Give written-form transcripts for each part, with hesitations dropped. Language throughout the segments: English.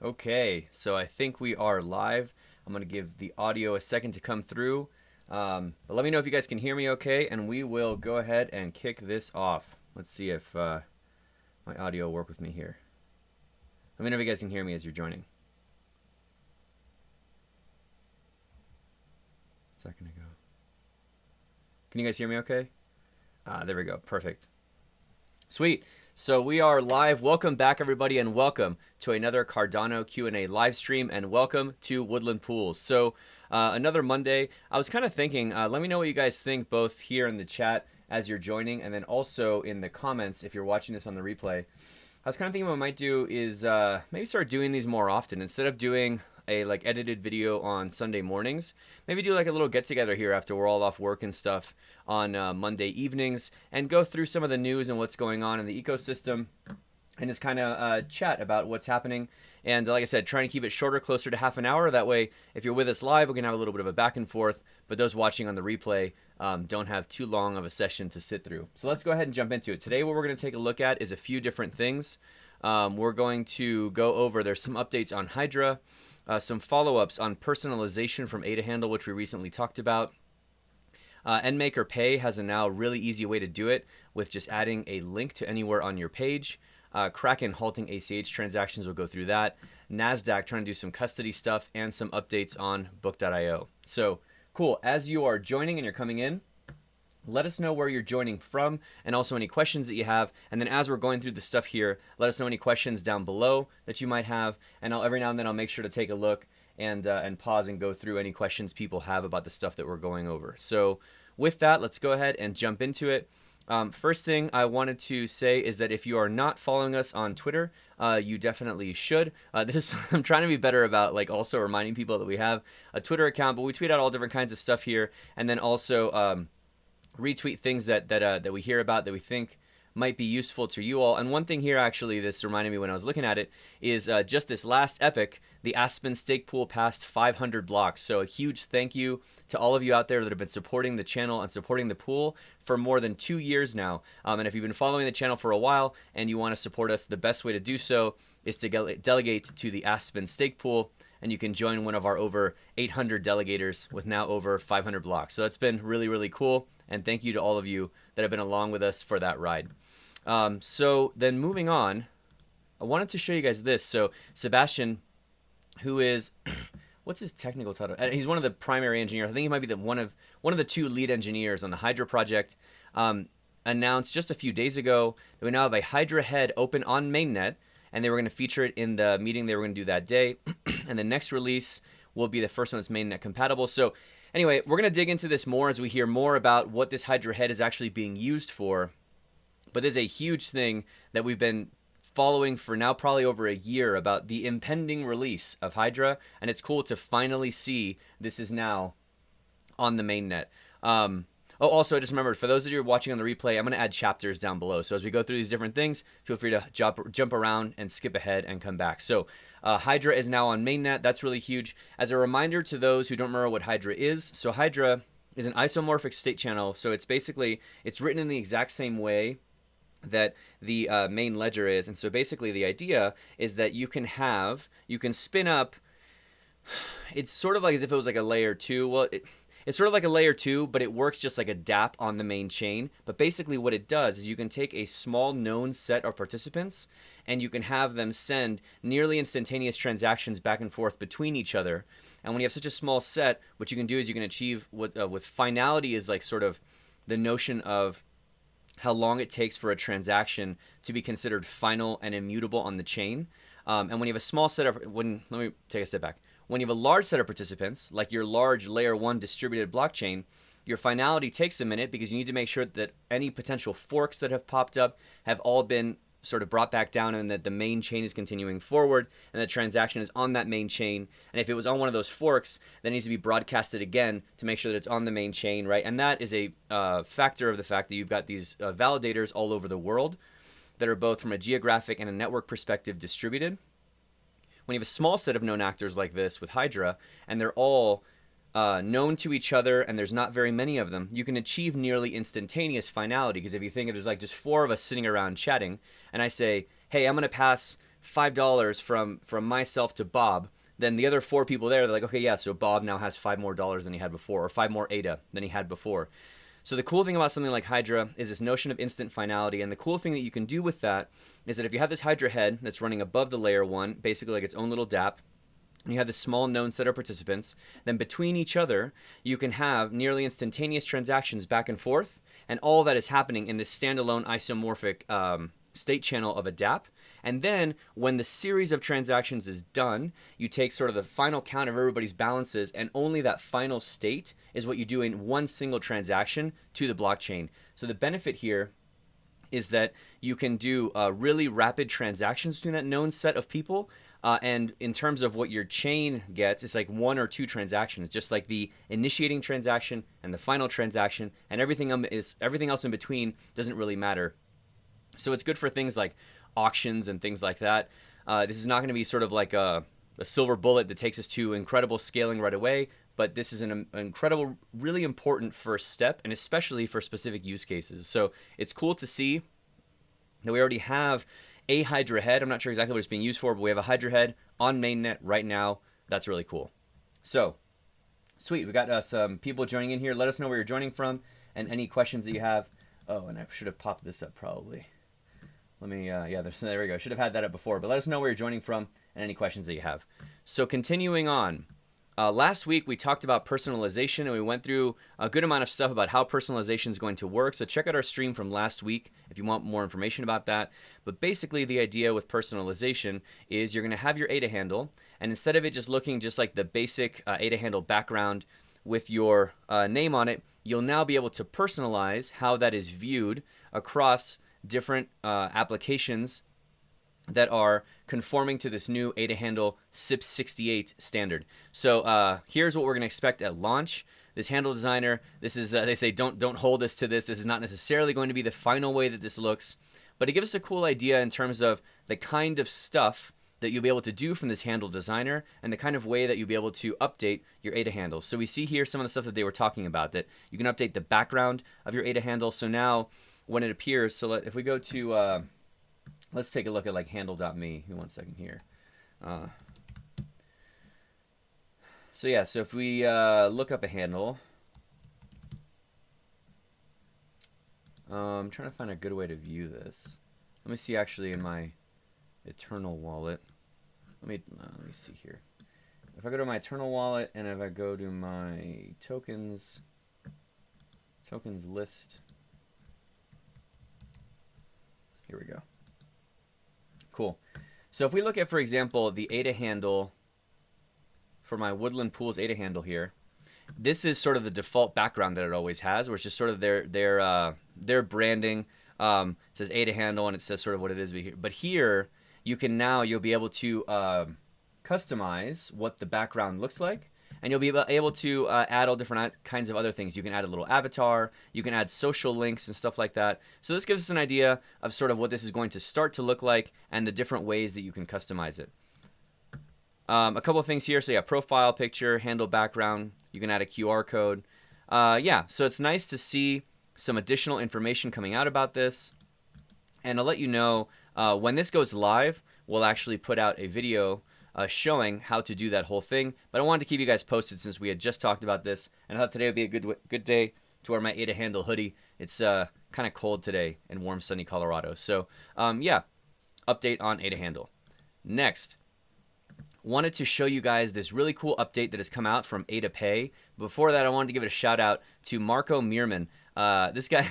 Okay, so I think we are live. I'm going to give the audio a second to come through. But let me know if you guys can hear me okay, and we will go ahead and kick this off. Let's see if my audio will work with me here. Let me know if you guys can hear me as you're joining. A second ago. Can you guys hear me okay? There we go. Perfect. Sweet. So we are live. Welcome back, everybody, and welcome to another Cardano Q&A live stream, and welcome to Woodland Pools. So another Monday. I was kind of thinking, let me know what you guys think, both here in the chat as you're joining, and then also in the comments if you're watching this on the replay. I was kind of thinking what I might do is maybe start doing these more often. Instead of doing a edited video on Sunday mornings, maybe do like a little get together here after we're all off work and stuff on Monday evenings, and go through some of the news and what's going on in the ecosystem, and just kind of chat about what's happening. And like I said, trying to keep it shorter, closer to half an hour. That way, if you're with us live, we can have a little bit of a back and forth, but those watching on the replay don't have too long of a session to sit through. So let's go ahead and jump into it. Today, what we're going to take a look at is a few different things. We're going to go over, there's some updates on Hydra, some follow-ups on personalization from adaHandle, which we recently talked about. NMKRPay has a now really easy way to do it with just adding a link to anywhere on your page. Kraken halting ACH transactions, will go through that. NASDAQ trying to do some custody stuff, and some updates on book.io. So cool. As you are joining and you're coming in, let us know where you're joining from, and also any questions that you have. And then as we're going through the stuff here, let us know any questions down below that you might have. And every now and then I'll make sure to take a look and pause and go through any questions people have about the stuff that we're going over. So with that, let's go ahead and jump into it. First thing I wanted to say is that if you are not following us on Twitter, you definitely should. I'm trying to be better about also reminding people that we have a Twitter account, but we tweet out all different kinds of stuff here, and then also retweet things that we hear about that we think might be useful to you all. And one thing here, actually, this reminded me when I was looking at it, is just this last epic, the ASPEN stake pool passed 500 blocks. So a huge thank you to all of you out there that have been supporting the channel and supporting the pool for more than 2 years now. And if you've been following the channel for a while and you want to support us, the best way to do so is to delegate to the ASPEN stake pool, and you can join one of our over 800 delegators with now over 500 blocks. So that's been really, really cool. And thank you to all of you that have been along with us for that ride. So then moving on, I wanted to show you guys this. So Sebastian, who is, what's his technical title? He's one of the primary engineers. I think he might be one of the 2 lead engineers on the Hydra project. Announced just a few days ago that we now have a Hydra head open on mainnet, and they were going to feature it in the meeting they were going to do that day. And the next release will be the first one that's mainnet compatible. So anyway, we're going to dig into this more as we hear more about what this Hydra head is actually being used for. But there's a huge thing that we've been following for now probably over a year about the impending release of Hydra, and it's cool to finally see this is now on the mainnet. Oh, also, I just remembered, for those of you who are watching on the replay, I'm going to add chapters down below. So as we go through these different things, feel free to jump around and skip ahead and come back. So Hydra is now on mainnet. That's really huge. As a reminder to those who don't remember what Hydra is, so Hydra is an isomorphic state channel. So it's basically, it's written in the exact same way that the main ledger is. And so basically the idea is that you can spin up, it's sort of like as if it was like a layer 2. Well, it's sort of like a layer 2, but it works just like a dApp on the main chain. But basically what it does is you can take a small known set of participants and you can have them send nearly instantaneous transactions back and forth between each other. And when you have such a small set, what you can do is you can achieve what with finality is like sort of the notion of how long it takes for a transaction to be considered final and immutable on the chain. And when you have a small set of, let me take a step back. When you have a large set of participants, like your large layer 1 distributed blockchain, your finality takes a minute because you need to make sure that any potential forks that have popped up have all been sort of brought back down, and that the main chain is continuing forward and the transaction is on that main chain. And if it was on one of those forks, that needs to be broadcasted again to make sure that it's on the main chain, right? And that is a factor of the fact that you've got these validators all over the world that are both from a geographic and a network perspective distributed. When you have a small set of known actors like this with Hydra, and they're all known to each other, and there's not very many of them, you can achieve nearly instantaneous finality. Because if you think of it as like just 4 of us sitting around chatting, and I say, hey, I'm going to pass $5 from myself to Bob, then the other 4 people there, they're like, okay, yeah, so Bob now has $5 more than he had before, or 5 more ADA than he had before. So the cool thing about something like Hydra is this notion of instant finality. And the cool thing that you can do with that is that if you have this Hydra head that's running above the layer 1, basically like its own little dApp, and you have this small known set of participants, then between each other, you can have nearly instantaneous transactions back and forth. And all that is happening in this standalone isomorphic state channel of a dApp. And then when the series of transactions is done, you take sort of the final count of everybody's balances, and only that final state is what you do in one single transaction to the blockchain. So the benefit here is that you can do really rapid transactions between that known set of people. And in terms of what your chain gets, it's like 1 or 2 transactions, just like the initiating transaction and the final transaction, and everything else in between doesn't really matter. So it's good for things like auctions and things like that. This is not going to be sort of like a silver bullet that takes us to incredible scaling right away, but this is an incredible, really important first step, and especially for specific use cases. So it's cool to see that we already have a Hydra head. I'm not sure exactly what it's being used for, but we have a Hydra head on mainnet right now. That's really cool. So sweet, we got some people joining in here. Let us know where you're joining from and any questions that you have. Oh, and I should have popped this up probably. Let me, yeah, there we go. Should have had that up before, but let us know where you're joining from and any questions that you have. So continuing on, last week we talked about personalization, and we went through a good amount of stuff about how personalization is going to work. So check out our stream from last week if you want more information about that. But basically the idea with personalization is you're going to have your adaHandle, and instead of it just looking just like the basic adaHandle background with your name on it, you'll now be able to personalize how that is viewed across different applications that are conforming to this new adaHandle SIP68 standard. So here's what we're going to expect at launch. This handle designer, this is they say don't hold us to this. This is not necessarily going to be the final way that this looks, but it gives us a cool idea in terms of the kind of stuff that you'll be able to do from this handle designer and the kind of way that you'll be able to update your adaHandle. So we see here some of the stuff that they were talking about, that you can update the background of your adaHandle. So now when it appears, so if we go to, let's take a look at like handle.me. One second here. So yeah, so if we look up a handle, I'm trying to find a good way to view this. Let me see actually in my Eternal wallet. Let me see here. If I go to my Eternal wallet and if I go to my tokens list, here we go. Cool. So if we look at, for example, the adaHandle for my Woodland Pools adaHandle here, this is sort of the default background that it always has, which is sort of their branding. It says adaHandle and it says sort of what it is. But here you can you'll be able to customize what the background looks like, and you'll be able to add all different kinds of other things. You can add a little avatar, you can add social links and stuff like that. So this gives us an idea of sort of what this is going to start to look like and the different ways that you can customize it. A couple of things here. So yeah, profile picture, handle background, you can add a QR code. Yeah, so it's nice to see some additional information coming out about this. And I'll let you know when this goes live, we'll actually put out a video showing how to do that whole thing. But I wanted to keep you guys posted since we had just talked about this, and I thought today would be a good day to wear my adaHandle hoodie. It's kind of cold today in warm, sunny Colorado. So yeah, update on adaHandle. Next, wanted to show you guys this really cool update that has come out from ADAPay. Before that, I wanted to give it a shout out to Maro Meerman. This guy,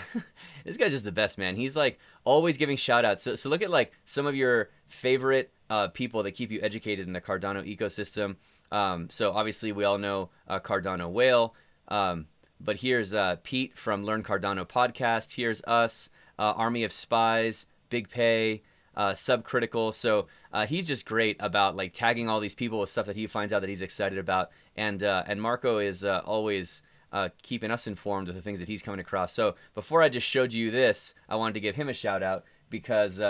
this guy's just the best, man. He's like always giving shout outs. So look at like some of your favorite people that keep you educated in the Cardano ecosystem. So obviously we all know Cardano Whale, but here's Pete from Learn Cardano podcast. Here's us, Army of Spies, Big Pay, Subcritical. So he's just great about like tagging all these people with stuff that he finds out that he's excited about. And Marco is always keeping us informed of the things that he's coming across. So before I just showed you this, I wanted to give him a shout out because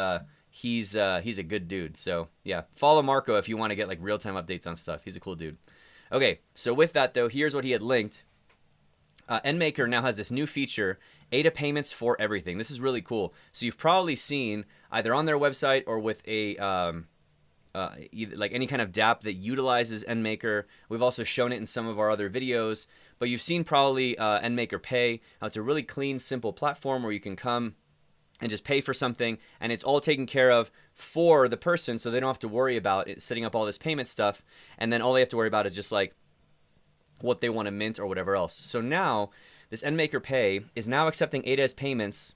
he's a good dude. So yeah, follow Marco if you want to get like real-time updates on stuff. He's a cool dude. Okay, so with that though, here's what he had linked. NMaker now has this new feature, ADA payments for everything. This is really cool. So you've probably seen either on their website or with a like any kind of dApp that utilizes NMaker. We've also shown it in some of our other videos, but you've seen probably NMKRPay. It's a really clean, simple platform where you can come and just pay for something, and it's all taken care of for the person, so they don't have to worry about it, setting up all this payment stuff, and then all they have to worry about is just like what they want to mint or whatever else. So now this NMKRPay is now accepting ADA's payments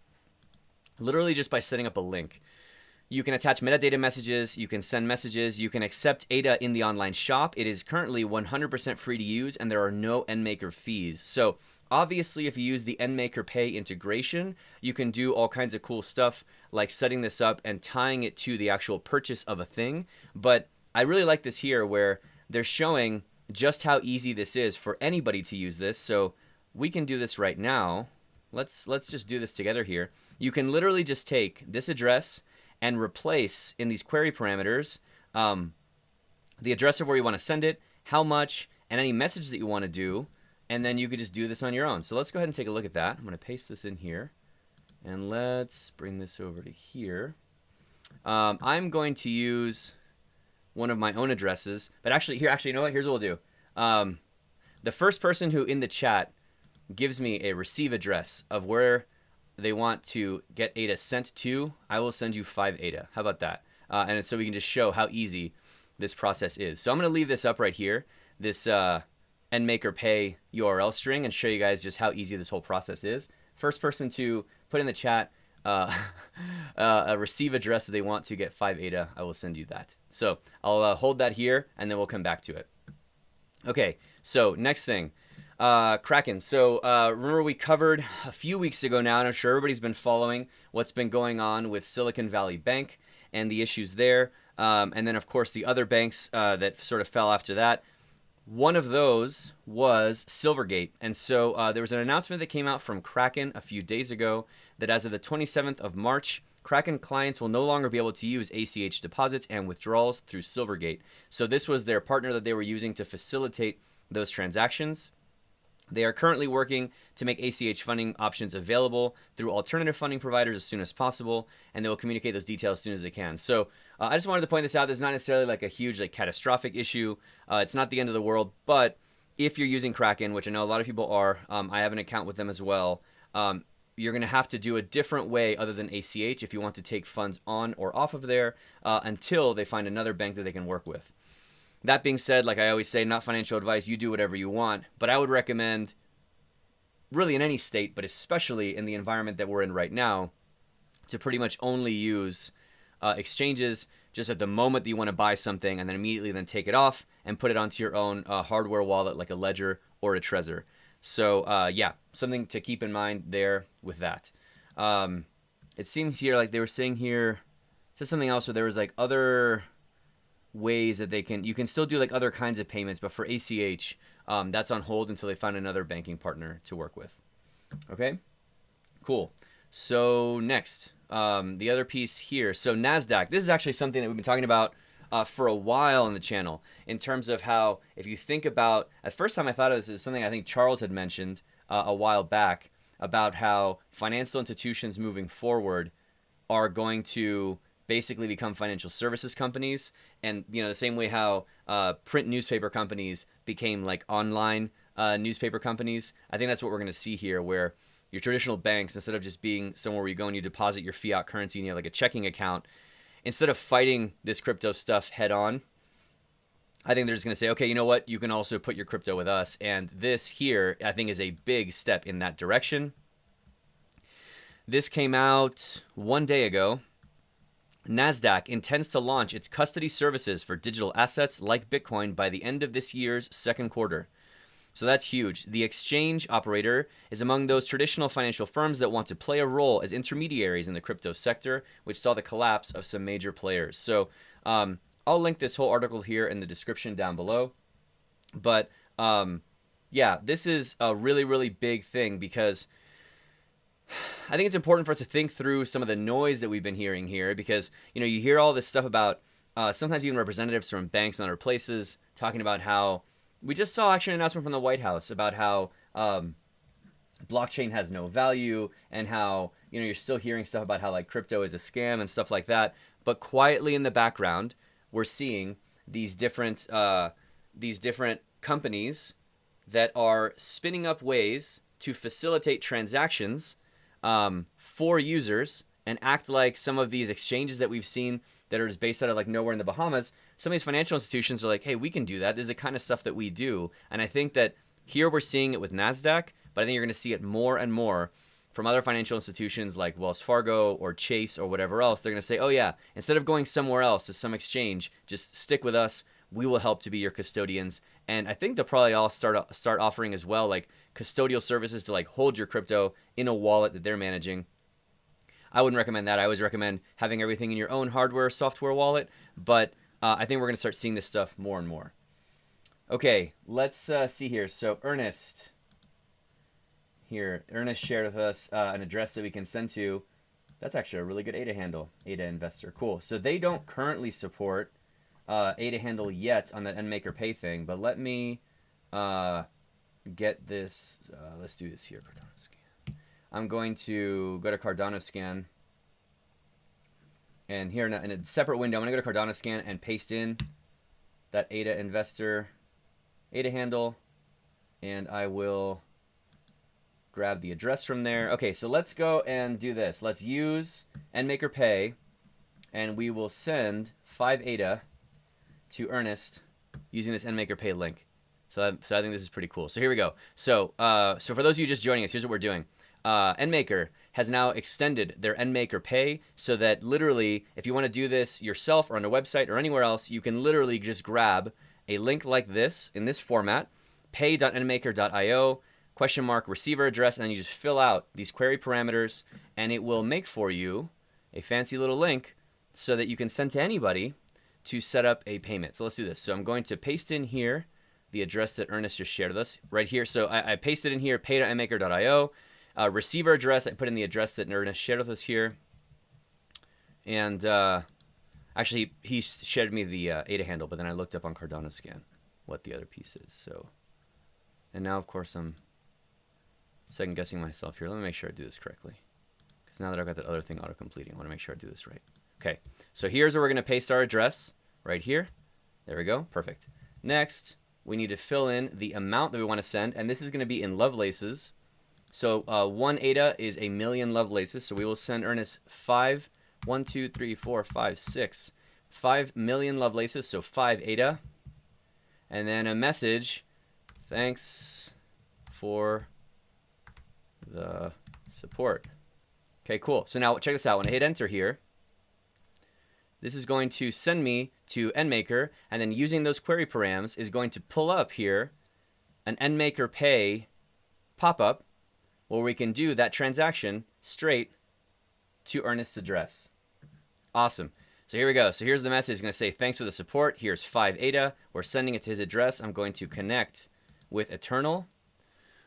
literally just by setting up a link. You can attach metadata messages, you can send messages, you can accept ADA in the online shop. It is currently 100% free to use, and there are no NMaker fees. So obviously, if you use the NMKRPay integration, you can do all kinds of cool stuff like setting this up and tying it to the actual purchase of a thing. But I really like this here where they're showing just how easy this is for anybody to use this. So we can do this right now. Let's just do this together here. You can literally just take this address and replace in these query parameters the address of where you want to send it, how much, and any message that you want to do, and then you could just do this on your own. So let's go ahead and take a look at that. I'm going to paste this in here, and let's bring this over to here. I'm going to use one of my own addresses, but actually, you know what? Here's what we'll do. The first person who in the chat gives me a receive address of where they want to get ADA sent to, I will send you 5 ADA. How about that? And so we can just show how easy this process is. So I'm going to leave this up right here, this NMKRPay URL string, and show you guys just how easy this whole process is. First person to put in the chat a receive address that they want to get 5 ADA, I will send you that. So I'll hold that here, and then we'll come back to it. Okay, so next thing. Kraken. So remember we covered a few weeks ago now, and I'm sure everybody's been following what's been going on with Silicon Valley Bank and the issues there. And then, of course, the other banks that sort of fell after that. One of those was Silvergate. And so there was an announcement that came out from Kraken a few days ago that as of the 27th of March, Kraken clients will no longer be able to use ACH deposits and withdrawals through Silvergate. So this was their partner that they were using to facilitate those transactions. They are currently working to make ACH funding options available through alternative funding providers as soon as possible, and they will communicate those details as soon as they can. So I just wanted to point this out. This is not necessarily like a huge, like, catastrophic issue. It's not the end of the world, but if you're using Kraken, which I know a lot of people are, I have an account with them as well, you're going to have to do a different way other than ACH if you want to take funds on or off of there until they find another bank that they can work with. That being said, like I always say, not financial advice, you do whatever you want, but I would recommend, really in any state, but especially in the environment that we're in right now, to pretty much only use exchanges just at the moment that you want to buy something, and then immediately then take it off and put it onto your own hardware wallet like a Ledger or a Trezor. So yeah, something to keep in mind there with that. It seems here like they were saying here, it says something else where there was like other ways that you can still do like other kinds of payments, but for ACH, that's on hold until they find another banking partner to work with. Okay, cool. So next, the other piece here. So NASDAQ, this is actually something that we've been talking about for a while on the channel in terms of how, if you think about, at first time I thought of this as something I think Charles had mentioned a while back about how financial institutions moving forward are going to basically become financial services companies, and you know, the same way how print newspaper companies became like online newspaper companies. I think that's what we're going to see here, where your traditional banks, instead of just being somewhere where you go and you deposit your fiat currency and you have like a checking account, instead of fighting this crypto stuff head on, I think they're just going to say, okay, you know what, you can also put your crypto with us. And this here, I think, is a big step in that direction. This came out one day ago. NASDAQ intends to launch its custody services for digital assets like Bitcoin by the end of this year's second quarter. So that's huge. The exchange operator is among those traditional financial firms that want to play a role as intermediaries in the crypto sector, which saw the collapse of some major players. So I'll link this whole article here in the description down below. But yeah, this is a really, really big thing, because I think it's important for us to think through some of the noise that we've been hearing here, because, you know, you hear all this stuff about sometimes even representatives from banks and other places talking about how we just saw actually an announcement from the White House about how blockchain has no value, and how, you're still hearing stuff about how like crypto is a scam and stuff like that. But quietly in the background, we're seeing these different companies that are spinning up ways to facilitate transactions for users and act like some of these exchanges that we've seen that are just based out of like nowhere in the Bahamas. Some of these financial institutions are like, hey, we can do that. This is the kind of stuff that we do. And I think that here we're seeing it with NASDAQ, but I think you're going to see it more and more from other financial institutions like Wells Fargo or Chase or whatever else. They're going to say, oh yeah, instead of going somewhere else to some exchange, just stick with us. We will help to be your custodians. And I think they'll probably all start offering as well, like custodial services to like hold your crypto in a wallet that they're managing. I wouldn't recommend that. I always recommend having everything in your own hardware, software wallet. But I think we're going to start seeing this stuff more and more. Okay, let's see here. So Ernest shared with us an address that we can send to. That's actually a really good ADA handle, ADA investor. Cool. So they don't currently support adaHandle yet on that NMKRPay thing, but let me get this. Let's do this here. Cardano scan. I'm going to go to Cardano scan, and here in a separate window, I'm going to go to Cardano scan and paste in that ADA investor adaHandle, and I will grab the address from there. Okay, so let's go and do this. Let's use NMKRPay, and we will send 5 ADA to Ernest using this NMKRPay link. So I think this is pretty cool. So here we go. So for those of you just joining us, here's what we're doing. NMKR has now extended their NMKRPay so that literally, if you want to do this yourself or on a website or anywhere else, you can literally just grab a link like this in this format, pay.nmkr.io, !receiver address, and then you just fill out these query parameters, and it will make for you a fancy little link so that you can send to anybody to set up a payment. So let's do this. So I'm going to paste in here the address that Ernest just shared with us right here. So I pasted in here, pay.nmkr.io. Receiver address, I put in the address that Ernest shared with us here. And actually, he shared me the adaHandle, but then I looked up on Cardano scan what the other piece is. So, and now, of course, I'm second guessing myself here. Let me make sure I do this correctly, because now that I've got that other thing auto-completing, I want to make sure I do this right. Okay, so here's where we're going to paste our address right here. There we go. Perfect. Next, we need to fill in the amount that we want to send, and this is going to be in Lovelaces. So 1 ADA is 1,000,000 Lovelaces, so we will send Ernest 5 million Lovelaces, so 5 ADA, and then a message, thanks for the support. Okay, cool. So now check this out. When I hit enter here, this is going to send me to NMKR, and then using those query params is going to pull up here an NMKRPay pop-up where we can do that transaction straight to Ernest's address. Awesome. So here we go. So here's the message. It's going to say, thanks for the support. Here's 5 ADA. We're sending it to his address. I'm going to connect with Eternal.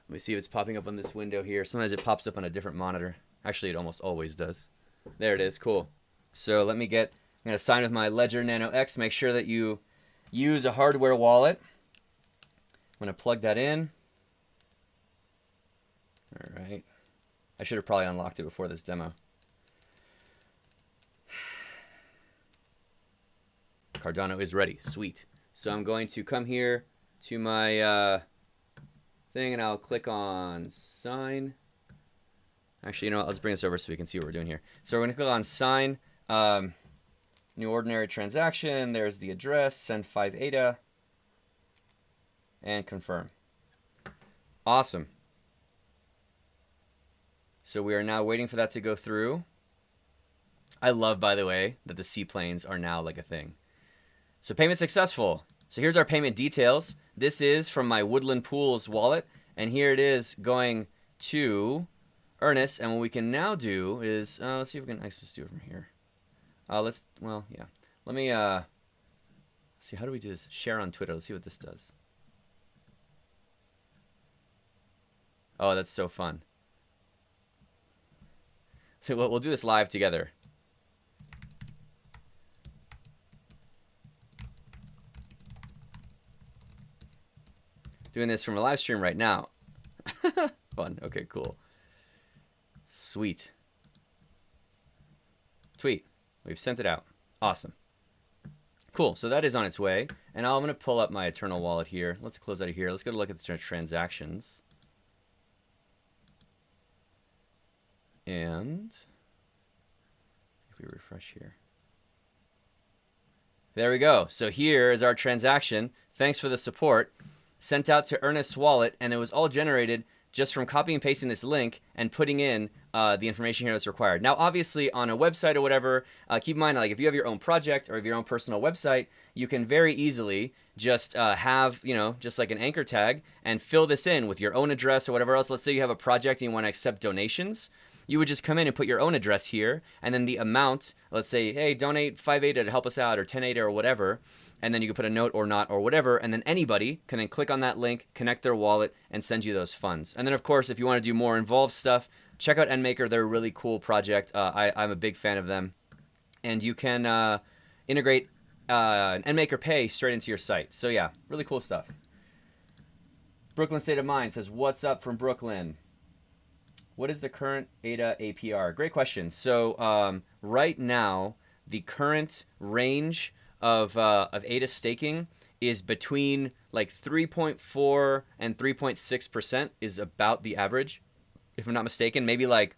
Let me see if it's popping up on this window here. Sometimes it pops up on a different monitor. Actually, it almost always does. There it is. Cool. So let me get, I'm going to sign with my Ledger Nano X. Make sure that you use a hardware wallet. I'm going to plug that in. All right. I should have probably unlocked it before this demo. Cardano is ready. Sweet. So I'm going to come here to my thing, and I'll click on sign. Actually, you know what? Let's bring this over so we can see what we're doing here. So we're going to click on sign. New ordinary transaction. There's the address. Send 5 ADA. And confirm. Awesome. So we are now waiting for that to go through. I love, by the way, that the seaplanes are now like a thing. So payment successful. So here's our payment details. This is from my Woodland Pools wallet, and here it is going to Ernest. And what we can now do is, let's see if we can actually just do it from here. Let me see, how do we do this? Share on Twitter. Let's see what this does. Oh, that's so fun. So we'll do this live together. Doing this from a live stream right now. Fun. Okay, cool. Sweet. Tweet. We've sent it out. Awesome. Cool. So that is on its way. And I'm going to pull up my Eternal wallet here. Let's close out of here. Let's go to look at the transactions. And if we refresh here. There we go. So here is our transaction. Thanks for the support. Sent out to Ernest's wallet, and it was all generated just from copying and pasting this link and putting in the information here that's required. Now, obviously, on a website or whatever, keep in mind, like if you have your own project or if your own personal website, you can very easily just have, you know, just like an anchor tag and fill this in with your own address or whatever else. Let's say you have a project and you want to accept donations. You would just come in and put your own address here, and then the amount, let's say, hey, donate 5 ADA to help us out, or 10 ADA or whatever, and then you can put a note or not or whatever, and then anybody can then click on that link, connect their wallet, and send you those funds. And then, of course, if you want to do more involved stuff, check out NMaker. They're a really cool project. I'm a big fan of them. And you can integrate NMKRPay straight into your site. So, yeah, really cool stuff. Brooklyn State of Mind says, what's up from Brooklyn? What is the current ADA APR? Great question. So right now, the current range of ADA staking is between like 3.4 and 3.6% is about the average, if I'm not mistaken. Maybe like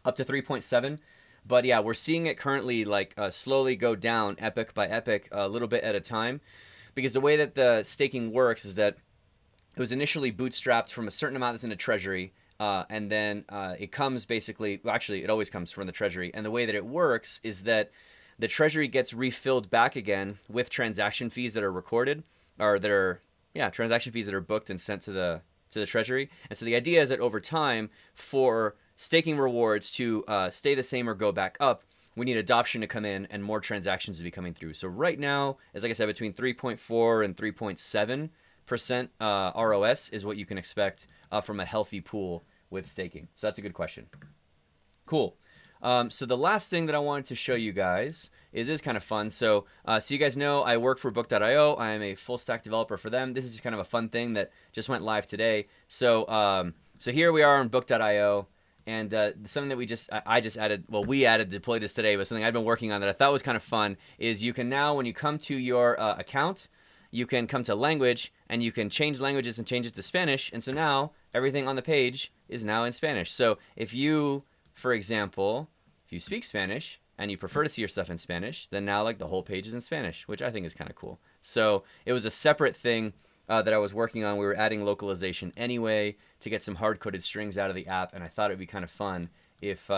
up to 3.7. But yeah, we're seeing it currently like slowly go down epoch by epoch, a little bit at a time. Because the way that the staking works is that it was initially bootstrapped from a certain amount that's in a treasury. And then it comes basically, well, actually, it always comes from the treasury. And the way that it works is that the treasury gets refilled back again with transaction fees that are recorded, or that are, yeah, transaction fees that are booked and sent to the treasury. And so the idea is that over time, for staking rewards to stay the same or go back up, we need adoption to come in and more transactions to be coming through. So right now, as like I said, between 3.4 and 3.7% ROS is what you can expect from a healthy pool with staking. So that's a good question. Cool. So the last thing that I wanted to show you guys is kind of fun. So you guys know I work for Book.io. I am a full stack developer for them. This is just kind of a fun thing that just went live today. So so here we are on Book.io. And something that I just added, well, we added, deployed this today, but something I've been working on that I thought was kind of fun is you can now, when you come to your account, you can come to language and you can change languages and change it to Spanish. And so now everything on the page is now in Spanish. So if you, for example, if you speak Spanish and you prefer to see your stuff in Spanish, then now like the whole page is in Spanish, which I think is kind of cool. So it was a separate thing that I was working on. We were adding localization anyway to get some hard-coded strings out of the app. And I thought it would be kind of fun if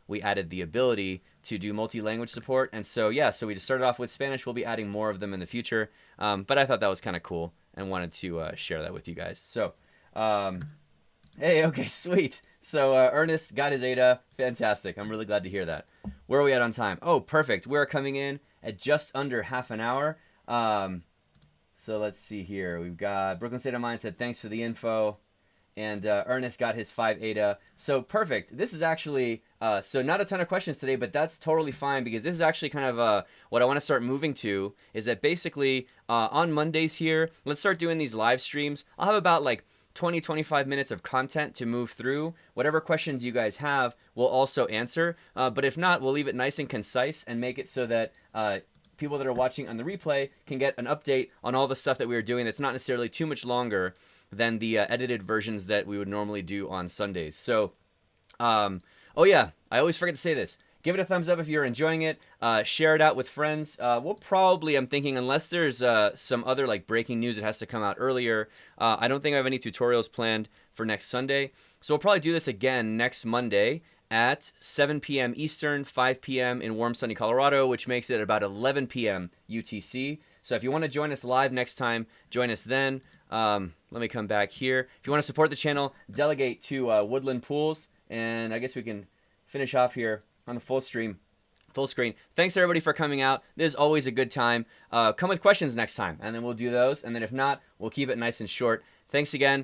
we added the ability to do multi-language support. And so, yeah, so we just started off with Spanish. We'll be adding more of them in the future. But I thought that was kind of cool and wanted to share that with you guys. So, hey, okay, sweet. So Ernest got his ADA. Fantastic. I'm really glad to hear that. Where are we at on time? Oh, perfect. We're coming in at just under half an hour. So let's see here. We've got Brooklyn State of Mind said, thanks for the info. And Ernest got his 5 ADA. So perfect. This is actually, so not a ton of questions today, but that's totally fine because this is actually kind of what I want to start moving to is that basically on Mondays here, let's start doing these live streams. I'll have about like 20, 25 minutes of content to move through. Whatever questions you guys have, we'll also answer. But if not, we'll leave it nice and concise and make it so that people that are watching on the replay can get an update on all the stuff that we are doing that's not necessarily too much longer than the edited versions that we would normally do on Sundays. So, oh yeah, I always forget to say this. Give it a thumbs up if you're enjoying it. Share it out with friends. We'll probably, I'm thinking, unless there's some other like breaking news that has to come out earlier, I don't think I have any tutorials planned for next Sunday. So we'll probably do this again next Monday at 7 p.m. Eastern, 5 p.m. in warm, sunny Colorado, which makes it about 11 p.m. UTC. So if you want to join us live next time, join us then. Let me come back here. If you want to support the channel, delegate to Woodland Pools. And I guess we can finish off here on the full screen. Thanks everybody for coming out. This is always a good time. Come with questions next time, and then we'll do those. And then if not, we'll keep it nice and short. Thanks again.